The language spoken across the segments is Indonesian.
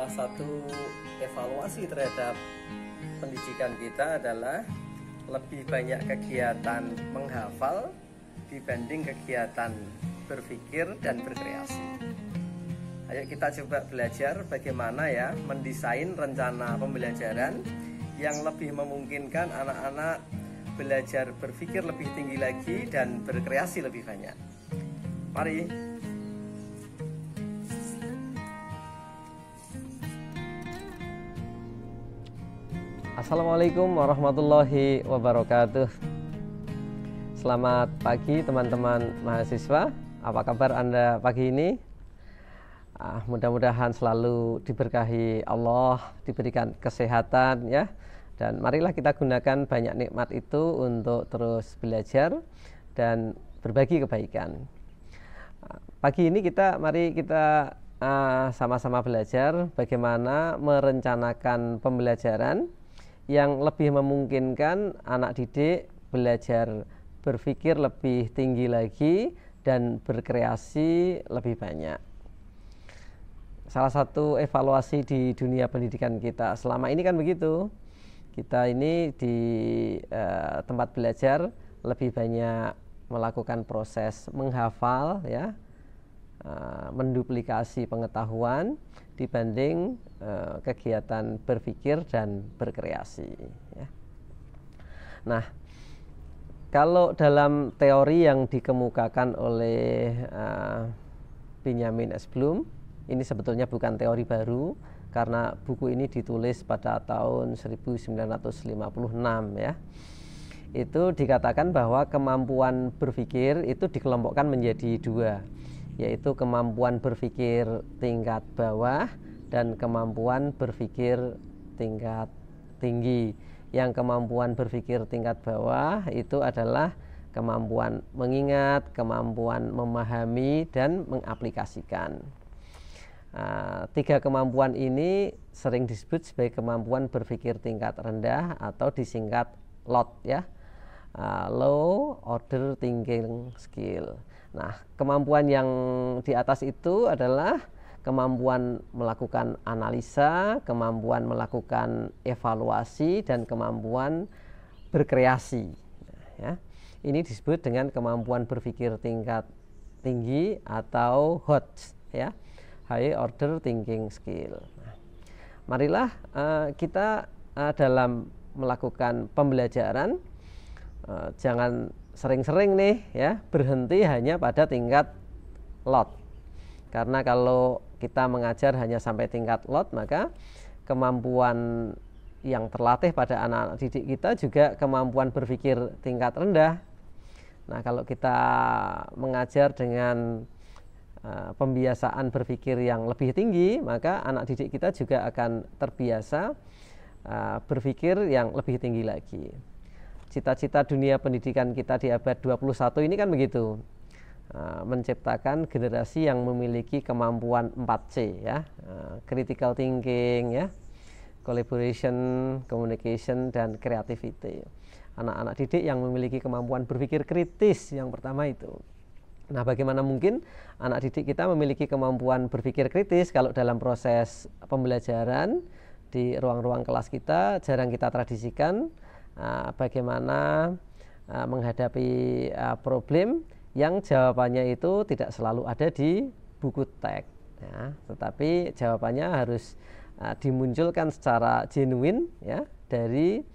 salah satu evaluasi terhadap pendidikan kita adalah lebih banyak kegiatan menghafal dibanding kegiatan berpikir dan berkreasi. Ayo kita coba belajar bagaimana ya mendesain rencana pembelajaran yang lebih memungkinkan anak-anak belajar berpikir lebih tinggi lagi dan berkreasi lebih banyak. Mari. Assalamualaikum warahmatullahi wabarakatuh. Selamat pagi teman-teman mahasiswa. Apa kabar Anda pagi ini? Mudah-mudahan selalu diberkahi Allah, diberikan kesehatan ya. Dan marilah kita gunakan banyak nikmat itu untuk terus belajar dan berbagi kebaikan. Pagi ini mari kita sama-sama belajar bagaimana merencanakan pembelajaran yang lebih memungkinkan anak didik belajar berpikir lebih tinggi lagi dan berkreasi lebih banyak. Salah satu evaluasi di dunia pendidikan kita selama ini kan begitu. Kita ini di tempat belajar lebih banyak melakukan proses menghafal ya, menduplikasi pengetahuan dibanding kegiatan berpikir dan berkreasi ya. Nah, kalau dalam teori yang dikemukakan oleh Benjamin S. Bloom, ini sebetulnya bukan teori baru karena buku ini ditulis pada tahun 1956 ya. Itu dikatakan bahwa kemampuan berpikir itu dikelompokkan menjadi dua, yaitu kemampuan berpikir tingkat bawah dan kemampuan berpikir tingkat tinggi. Yang kemampuan berpikir tingkat bawah itu adalah kemampuan mengingat, kemampuan memahami dan mengaplikasikan. Tiga kemampuan ini sering disebut sebagai kemampuan berpikir tingkat rendah atau disingkat LOT ya, Low Order Thinking Skill. Nah, kemampuan yang di atas itu adalah kemampuan melakukan analisa, kemampuan melakukan evaluasi, dan kemampuan berkreasi. Ya, ini disebut dengan kemampuan berpikir tingkat tinggi atau HOTS, ya, High Order Thinking Skill. Nah, marilah kita dalam melakukan pembelajaran jangan sering-sering nih ya berhenti hanya pada tingkat LOT. Karena kalau kita mengajar hanya sampai tingkat LOT, maka kemampuan yang terlatih pada anak-anak didik kita juga kemampuan berpikir tingkat rendah. Nah, kalau kita mengajar dengan pembiasaan berpikir yang lebih tinggi, maka anak didik kita juga akan terbiasa berpikir yang lebih tinggi lagi. Cita-cita dunia pendidikan kita di abad 21 ini kan begitu, menciptakan generasi yang memiliki kemampuan 4C ya, critical thinking ya, collaboration, communication, dan creativity. Anak-anak didik yang memiliki kemampuan berpikir kritis yang pertama itu. Nah, bagaimana mungkin anak didik kita memiliki kemampuan berpikir kritis kalau dalam proses pembelajaran di ruang-ruang kelas kita jarang kita tradisikan bagaimana menghadapi problem yang jawabannya itu tidak selalu ada di buku teks ya, tetapi jawabannya harus dimunculkan secara genuine ya, dari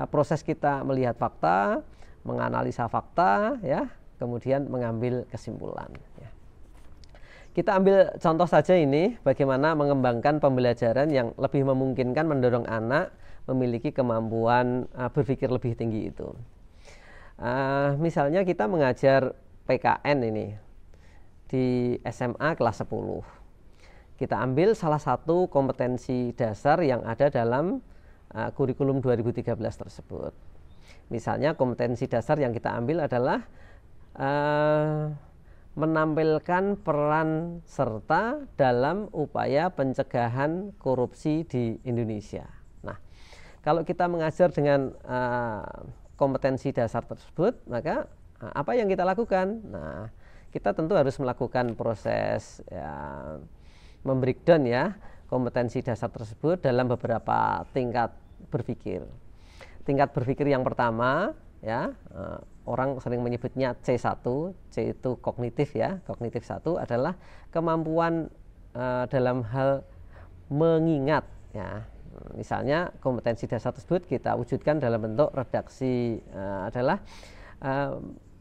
proses kita melihat fakta, menganalisa fakta ya, kemudian mengambil kesimpulan ya. Kita ambil contoh saja ini bagaimana mengembangkan pembelajaran yang lebih memungkinkan mendorong anak memiliki kemampuan berpikir lebih tinggi itu. Misalnya kita mengajar PKN ini di SMA kelas 10. Kita ambil salah satu kompetensi dasar yang ada dalam kurikulum 2013 tersebut. Misalnya kompetensi dasar yang kita ambil adalah menampilkan peran serta dalam upaya pencegahan korupsi di Indonesia. Nah, kalau kita mengajar dengan kompetensi dasar tersebut, maka apa yang kita lakukan? Nah, kita tentu harus melakukan proses ya, membreakdown ya, kompetensi dasar tersebut dalam beberapa tingkat berpikir. Tingkat berpikir yang pertama, ya, orang sering menyebutnya C1, C itu kognitif ya. Kognitif 1 adalah kemampuan dalam hal mengingat ya. Misalnya kompetensi dasar tersebut kita wujudkan dalam bentuk redaksi adalah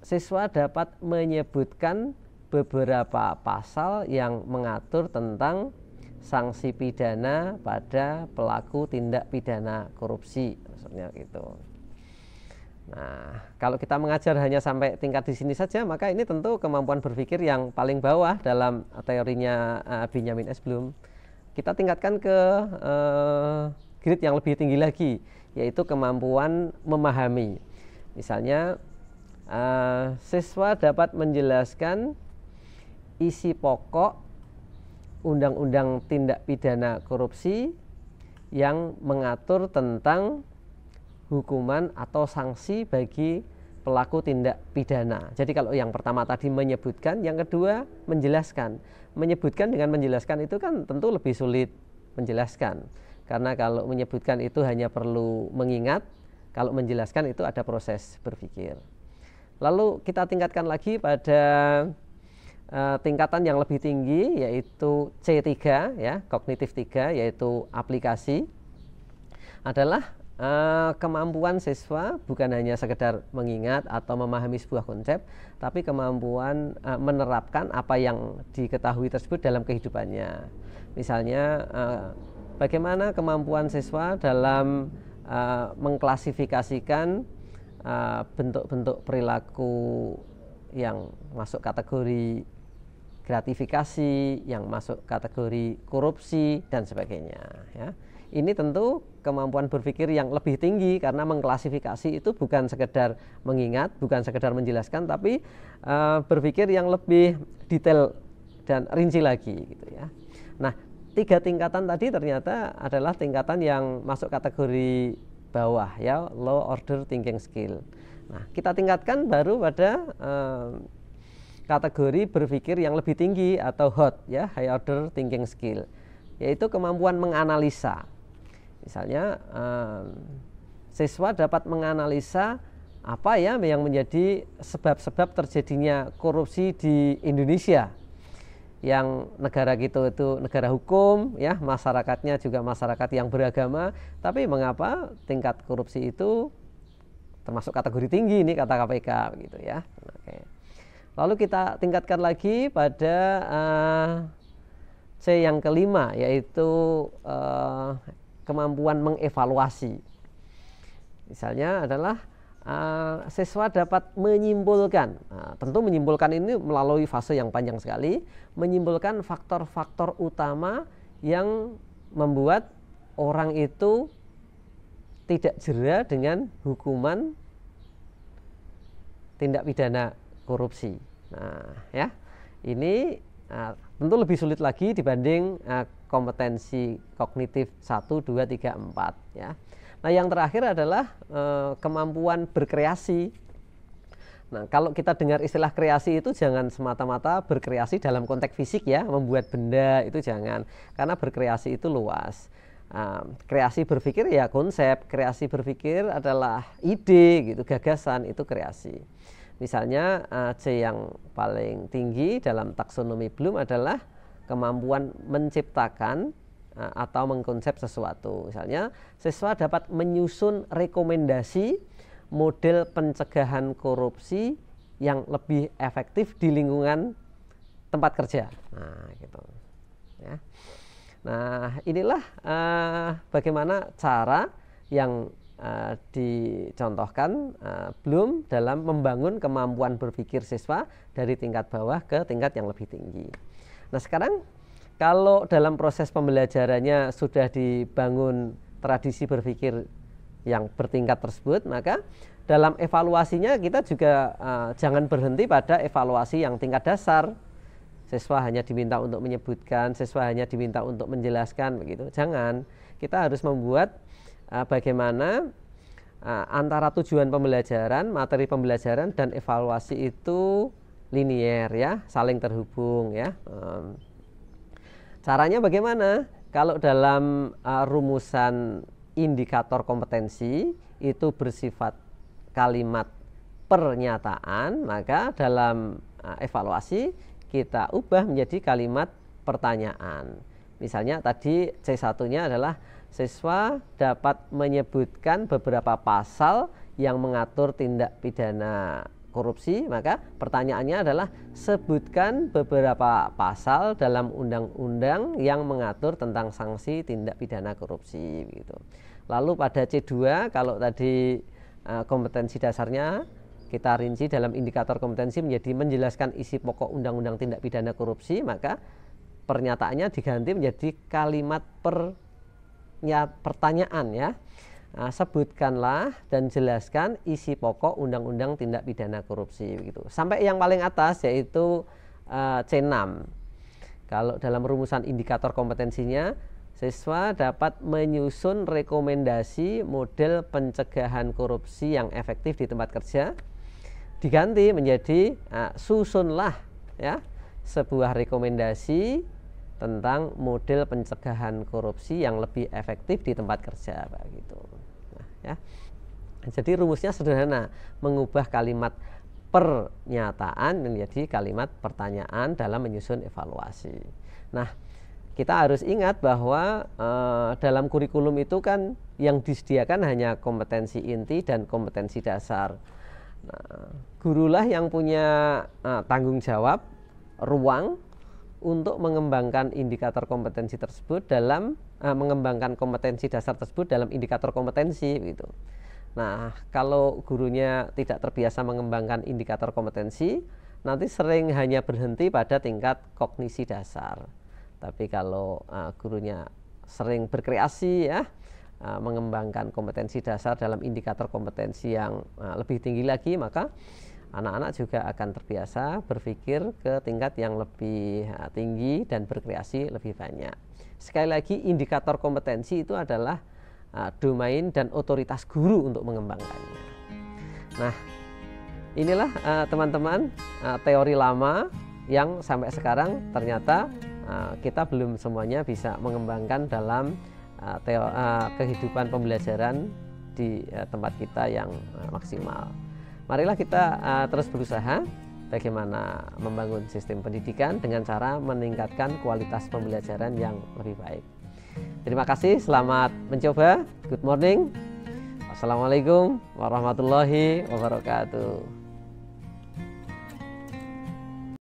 siswa dapat menyebutkan beberapa pasal yang mengatur tentang sanksi pidana pada pelaku tindak pidana korupsi, maksudnya gitu. Nah, kalau kita mengajar hanya sampai tingkat di sini saja, maka ini tentu kemampuan berpikir yang paling bawah dalam teorinya Benjamin S. Bloom. Kita tingkatkan ke grade yang lebih tinggi lagi, yaitu kemampuan memahami. Misalnya, siswa dapat menjelaskan isi pokok undang-undang tindak pidana korupsi yang mengatur tentang hukuman atau sanksi bagi pelaku tindak pidana. Jadi kalau yang pertama tadi menyebutkan, yang kedua menjelaskan. Menyebutkan dengan menjelaskan itu kan tentu lebih sulit menjelaskan. Karena kalau menyebutkan itu hanya perlu mengingat, kalau menjelaskan itu ada proses berpikir. Lalu kita tingkatkan lagi pada tingkatan yang lebih tinggi, yaitu C3 ya, kognitif 3, yaitu aplikasi. Adalah kemampuan siswa bukan hanya sekedar mengingat atau memahami sebuah konsep, tapi kemampuan menerapkan apa yang diketahui tersebut dalam kehidupannya. Misalnya bagaimana kemampuan siswa dalam mengklasifikasikan bentuk-bentuk perilaku yang masuk kategori gratifikasi, yang masuk kategori korupsi dan sebagainya ya. Ini tentu kemampuan berpikir yang lebih tinggi karena mengklasifikasi itu bukan sekedar mengingat, bukan sekedar menjelaskan, tapi berpikir yang lebih detail dan rinci lagi gitu ya. Nah, 3 tingkatan tadi ternyata adalah tingkatan yang masuk kategori bawah ya, low order thinking skill. Nah, kita tingkatkan baru pada kategori berpikir yang lebih tinggi atau HOT ya, high order thinking skill, yaitu kemampuan menganalisa. Misalnya siswa dapat menganalisa apa ya yang menjadi sebab-sebab terjadinya korupsi di Indonesia, yang negara kita itu negara hukum ya, masyarakatnya juga masyarakat yang beragama, tapi mengapa tingkat korupsi itu termasuk kategori tinggi ini kata KPK gitu ya. Oke. Lalu kita tingkatkan lagi pada C yang kelima, yaitu kemampuan mengevaluasi. Misalnya adalah siswa dapat menyimpulkan, tentu menyimpulkan ini melalui fase yang panjang sekali, menyimpulkan faktor-faktor utama yang membuat orang itu tidak jera dengan hukuman tindak pidana korupsi. Nah, ya, ini tentu lebih sulit lagi dibanding kompetensi kognitif 1, 2, 3, 4 ya. Nah, yang terakhir adalah kemampuan berkreasi. Nah, kalau kita dengar istilah kreasi itu jangan semata-mata berkreasi dalam konteks fisik ya, membuat benda itu jangan, karena berkreasi itu luas. Kreasi berpikir ya konsep, kreasi berpikir adalah ide gitu, gagasan, itu kreasi. Misalnya C yang paling tinggi dalam taksonomi Bloom adalah kemampuan menciptakan atau mengkonsep sesuatu. Misalnya siswa dapat menyusun rekomendasi model pencegahan korupsi yang lebih efektif di lingkungan tempat kerja. Nah, gitu. Ya. Nah, inilah bagaimana cara yang dicontohkan Bloom dalam membangun kemampuan berpikir siswa dari tingkat bawah ke tingkat yang lebih tinggi. Nah, sekarang kalau dalam proses pembelajarannya sudah dibangun tradisi berpikir yang bertingkat tersebut, maka dalam evaluasinya kita juga jangan berhenti pada evaluasi yang tingkat dasar. Siswa hanya diminta untuk menyebutkan, siswa hanya diminta untuk menjelaskan begitu. Jangan. Kita harus membuat bagaimana antara tujuan pembelajaran, materi pembelajaran dan evaluasi itu linier ya, saling terhubung ya. Caranya bagaimana? kalau dalam rumusan indikator kompetensi itu bersifat kalimat pernyataan, maka dalam evaluasi kita ubah menjadi kalimat pertanyaan. Misalnya tadi C1-nya adalah siswa dapat menyebutkan beberapa pasal yang mengatur tindak pidana korupsi, maka pertanyaannya adalah sebutkan beberapa pasal dalam undang-undang yang mengatur tentang sanksi tindak pidana korupsi gitu. Lalu pada C2, kalau tadi kompetensi dasarnya kita rinci dalam indikator kompetensi menjadi menjelaskan isi pokok undang-undang tindak pidana korupsi, maka pernyataannya diganti menjadi kalimat pertanyaan ya. Sebutkanlah dan jelaskan isi pokok undang-undang tindak pidana korupsi begitu. Sampai yang paling atas yaitu C6. Kalau dalam rumusan indikator kompetensinya, siswa dapat menyusun rekomendasi model pencegahan korupsi yang efektif di tempat kerja. Diganti menjadi susunlah ya sebuah rekomendasi tentang model pencegahan korupsi yang lebih efektif di tempat kerja begitu. Nah, ya. Jadi rumusnya sederhana, mengubah kalimat pernyataan menjadi kalimat pertanyaan dalam menyusun evaluasi. Nah, kita harus ingat bahwa dalam kurikulum itu kan yang disediakan hanya kompetensi inti dan kompetensi dasar. Nah, gurulah yang punya tanggung jawab, ruang untuk mengembangkan indikator kompetensi tersebut dalam mengembangkan kompetensi dasar tersebut dalam indikator kompetensi gitu. Nah, kalau gurunya tidak terbiasa mengembangkan indikator kompetensi, nanti sering hanya berhenti pada tingkat kognisi dasar. Tapi kalau gurunya sering berkreasi ya, mengembangkan kompetensi dasar dalam indikator kompetensi yang lebih tinggi lagi, maka anak-anak juga akan terbiasa berpikir ke tingkat yang lebih tinggi dan berkreasi lebih banyak. Sekali lagi, indikator kompetensi itu adalah domain dan otoritas guru untuk mengembangkannya. Nah, inilah teman-teman teori lama yang sampai sekarang ternyata kita belum semuanya bisa mengembangkan dalam kehidupan pembelajaran di tempat kita yang maksimal. Marilah kita terus berusaha bagaimana membangun sistem pendidikan dengan cara meningkatkan kualitas pembelajaran yang lebih baik. Terima kasih, selamat mencoba. Good morning. Wassalamualaikum warahmatullahi wabarakatuh.